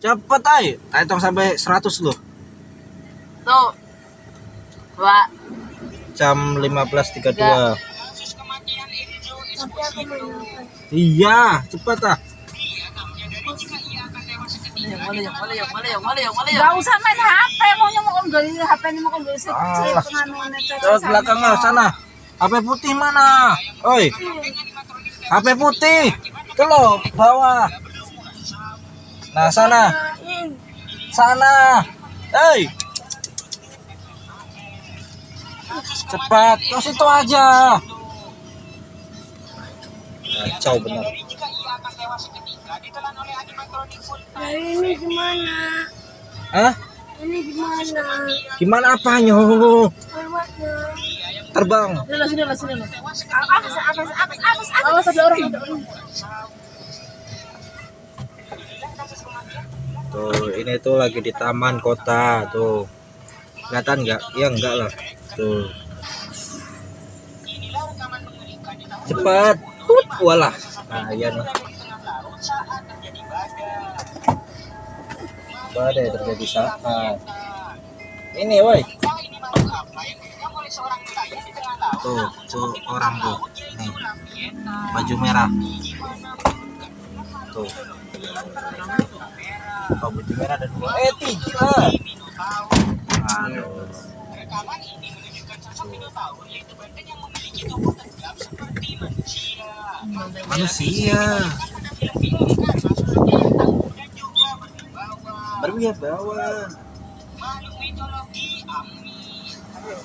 Cepet ay. Hitung sampai 100 loh. Tuh. 2. Jam 15.32. Tapi aku main apa? Iya, cepet ah. Gak usah main HP, maunya mau beli HP ini mau beli Alah. secet Ke belakang lah sana. HP putih mana? Oi. HP putih. Itu loh, bawah. Nah, sana. Sana. Hei. Cepat, ke situ aja. Kacau benar. Nah, ini gimana? Hah? Ini gimana? Gimana apanya? Lewatnya. Terbang. Sini lah. Apa? Awas ada orang. Tuh, ini tuh lagi di taman kota tuh. Kelihatan nggak? Ya enggak lah. Tuh. Cepat. Walah. Nah, iya nih. Badai terjadi saat. Ini, woi. Tuh orang tuh. Nih. Baju merah. Tuh. Oh, baju merah ada 2. 3. Aduh. Manusia. Berlihat bawah.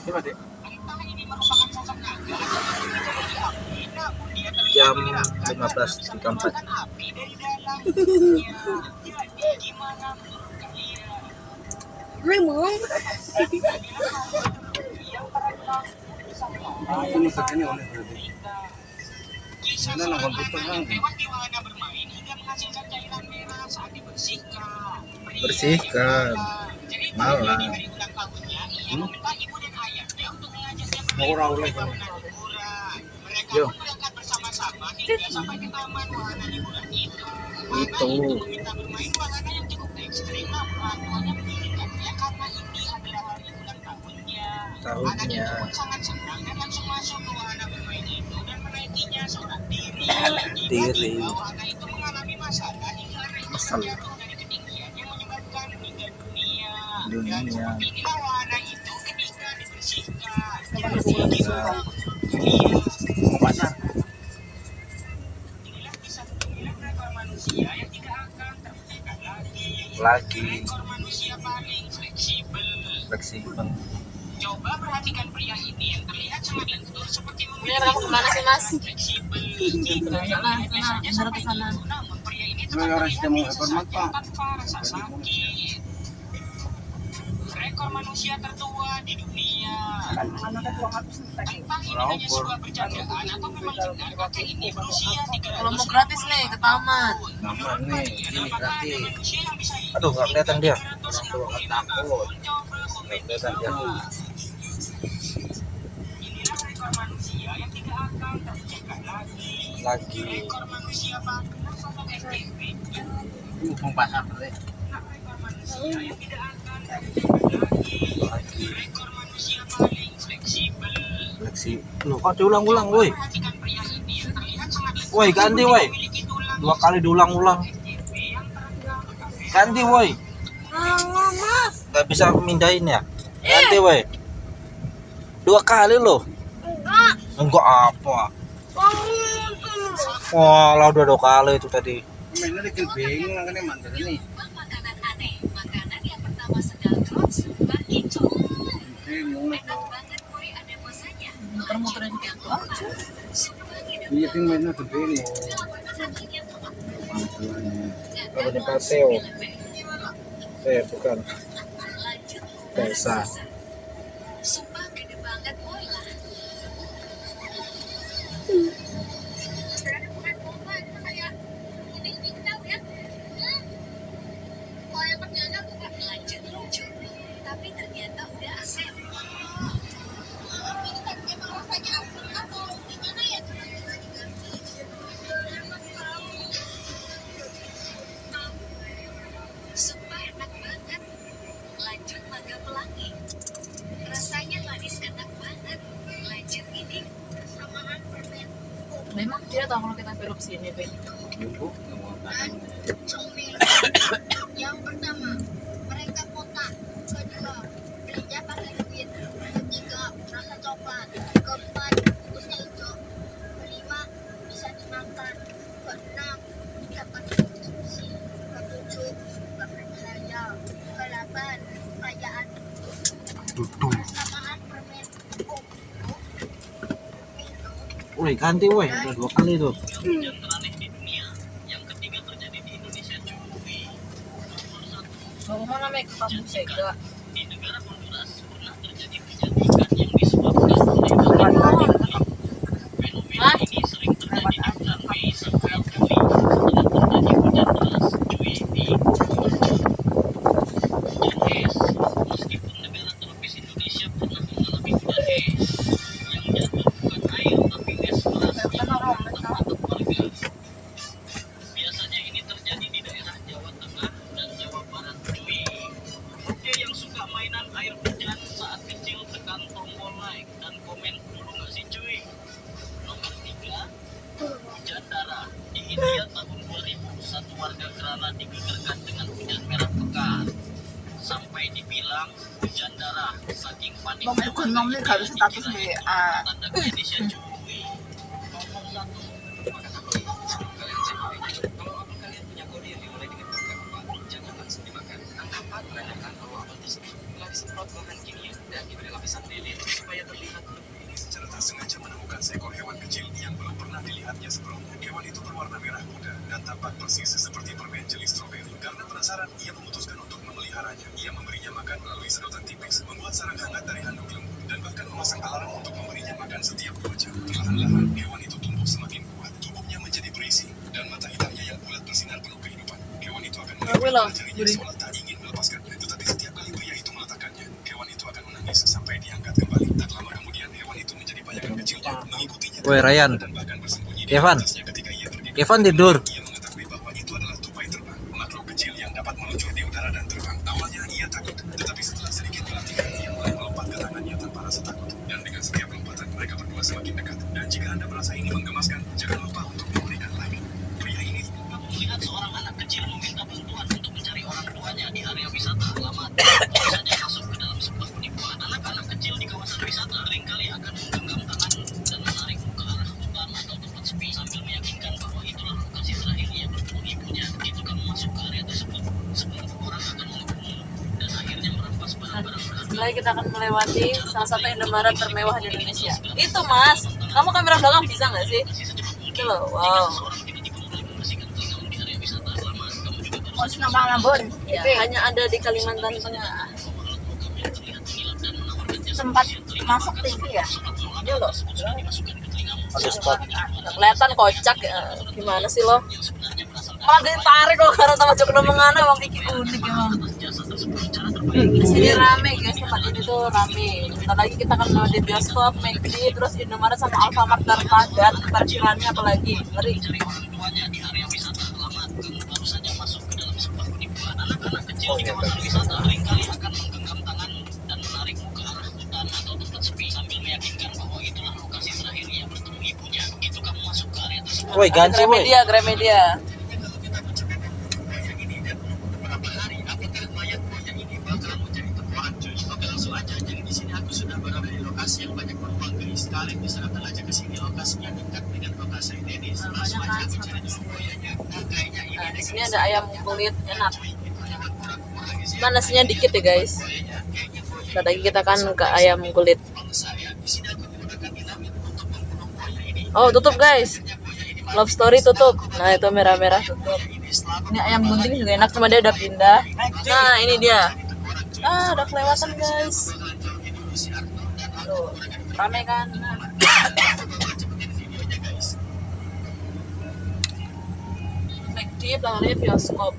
Coba deh. Jam 15.34. Remong. Bersihkan. Malah. Yo. Itu. Tahunnya. Diri. Asal. Dunia. Lagi fleksibel. Coba perhatikan pria ini yang terlihat sangat lentur seperti Ini kamu kemana sih, Mas? Sana ke sana. Namun pria ini tetap tanpa rasa sakit. Rekor manusia tertua di dunia. Entah ini hanya sebuah percandaan atau memang benar kakek ini berusia 300. Kalau mau gratis nih ke taman. Taman nih, ini gratis. Aduh, nggak kelihatan dia. Orang tua nggak takut. Nggak kelihatan dia. Inilah rekor manusia yang tidak akan tercipta lagi. Rekor manusia pada sosok STP. Pasar Rekor manusia yang tidak akan tercipta lagi. Rekor manusia paling fleksibel. Loh, kok diulang-ulang, woi? Perhatikan pria ini yang terlihat sangat lentur. Woi, ganti, woi. Memiliki tulang 2 kali diulang-ulang. yang terekam di kamera. Ganti, woi. Mas. Nggak bisa mindahin ya? Ganti, woi. 2 kali loh. Enggak apa. Wah, lah udah 2 kali itu tadi. Mainnya dikit bingung kan mantan ini. Makanan aneh. Makanan yang pertama sedang crotch, bakso. Bingung lah. Enak banget boy, ada masanya. Muter-muter gitu aja. Iya ting mainnya tuh bingung. Apa di paseo? Bukan. Biasa. Sumpah gede banget boy lah. Lanjut lucu, tapi ternyata udah asem. Emang rasanya asem atau gimana ya? So Dia tahu kalau kita belok sini, Be. Jumbo, nggak mau makan. Yang pertama, mereka kota. Kedua, belinya pakai duit. Ketiga, rasa coklat. Keempat, bungkusnya hijau. Kelima, bisa dimakan. Keenam, dapat konsumsi. Ketujuh, nggak berbahaya. Kedelapan, kayaan. Persamaan permen. Woi, ganti woi, udah 2 kali tuh. Yang teraneh di dunia. Yang ketiga terjadi di Indonesia cuy. Mau mana make kamu sega? Di negara Honduras pernah terjadi kecantikan yang disebabkan oleh fenomena ini sering terjadi di bulan Mei sampai Juli setelah terjadi hujan deras cuy di hujan es. Meskipun negara tropis Indonesia pernah mengalami hujan es yang jatuh bukan air tapi es keras yang termatuk warga. Biasanya ini terjadi di daerah Jawa Tengah dan Jawa Barat cuy. Oke, yang suka mainan air hujan saat kecil tekan tombol like dan komen dulu nggak sih cuy. Nomor 3, hujan darah. Di India tahun 2000, satu warga Kerala digegerkan dengan hujan merah pekat. Sampai dibilang hujan darah, saking paniknya Bukan nom nih harus status di tanda Indonesia cuy. Nomor 1, kalau apel kalian punya kode yang dimulai dengan angka 4, jangan langsung dimakan. Angka 4 menandakan bahwa apel tersebut telah disemprot bahan kimia dan diberi lapisan lilin supaya terlihat Ini secara tak sengaja menemukan seekor hewan kecil yang belum pernah dilihatnya sebelumnya. Hewan itu berwarna merah muda dan tampak persis seperti permen jeli stroberi. Karena penasaran, ia memutuskan untuk memeliharanya. Ia memberinya makan melalui sedotan tipis, membuat sarang hangat dari handuk lembut, dan bahkan memasang alarm untuk memberinya makan setiap 2 jam. Perlahan-lahan, hewan itu tumbuh semakin kuat. Tubuhnya menjadi berisi, dan mata hitamnya yang bulat bersinar penuh kehidupan. Hewan itu akan menempel jarinya seolah tak ingin melepaskannya. Tetapi setiap kali pria itu meletakkannya, hewan itu akan menangis sampai diangkat kembali. Tak lama kemudian, hewan itu menjadi bayangan kecilnya, mengikutinya. Woi, Ryan. Dan bahkan bersembunyi di Evan. atasnya ketika ia pergi. Evan tidur. Ia mengetahui bahwa itu adalah tupai terbang, makhluk kecil yang dapat meluncur di udara dan terbang. Awalnya ia takut, tetapi setelah sedikit pelatihan, ia mulai melompat ke tangannya tanpa rasa takut. Dan dengan setiap lompatan, mereka berdua semakin dekat. Dan jika Anda merasa ini menggemaskan, jangan lupa untuk memberikan like. Pria ini melihat seorang anak kecil meminta bantuan untuk mencari orang tuanya di area wisata alamat baru saja masuk ke dalam sebuah penipuan. Anak-anak kecil di kawasan wisata seringkali akan menggenggam tangan dan menarikmu ke arah hutan atau tempat sepi sambil meyakinkan bahwa itulah lokasi terakhir ia bertemu ibunya. Begitu kamu masuk ke area tersebut, sekelompok orang akan mengepungmu dan akhirnya merampas barang-barang berharga. Setelah kita akan melewati salah satu Indomaret termewah di Indonesia. Itu Mas, kamu kamera belakang bisa nggak sih? Itu loh, wow. Oh, nama Ambon. Ya, hanya ada di Kalimantan Tengah. Sempat masuk TV ya? Iya loh. Ada spot. Kelihatan kocak ya. Gimana sih lo? Malah ditarik lo karena sama Joko Mengana wong iki unik emang. Di sini rame guys, tempat ini tuh rame. Bentar lagi kita akan mau di bioskop, McD, terus Indomaret sama Alfamart dan padat. Parkirannya apalagi ngeri. Anak-anak kecil di kawasan wisata seringkali akan menggenggam tangan dan menarikmu ke arah hutan atau tempat sepi sambil meyakinkan bahwa itulah lokasi terakhir ia bertemu ibunya. Begitu kamu masuk ke area tersebut, Woi, ganti woi. Gramedia. kalau kita mencapai buaya ini dan menunggu beberapa hari, apakah mayat buaya ini bakalan menjadi temuan cuy? Oke, langsung aja. Jadi di sini aku sudah berada di lokasi yang banyak penumpang guys. Kalian bisa datang aja ke sini, lokasinya dekat dengan lokasi Dennis. Langsung aja aku cari dulu buayanya. Nah, kayaknya ini Nah, di sini ada ayam kulit enak. Cuma nasinya dikit ya guys. Bentar lagi kita akan ke ayam kulit. Oh, tutup guys. Love Story tutup. Nah, itu merah-merah tutup. Ini ayam bunting juga enak, cuma dia udah pindah. Nah, ini dia. Ah, udah kelewatan guys. Tuh, rame kan? Nah. McD belakangnya bioskop.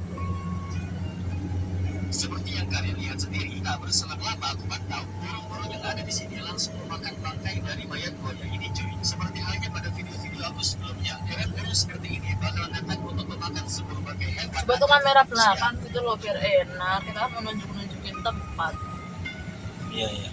seperti yang kalian lihat sendiri, tak berselang lama aku pantau burung-burung yang ada di sini langsung memakan bangkai dari mayat buaya ini cuy. Seperti halnya pada video-video aku sebelumnya, burung seperti ini bakalan datang untuk memakan sebuah bangkai hewan. Coba tuh kamera belakang gitu loh biar enak. Kita mau nunjukin tempat. Iya, iya.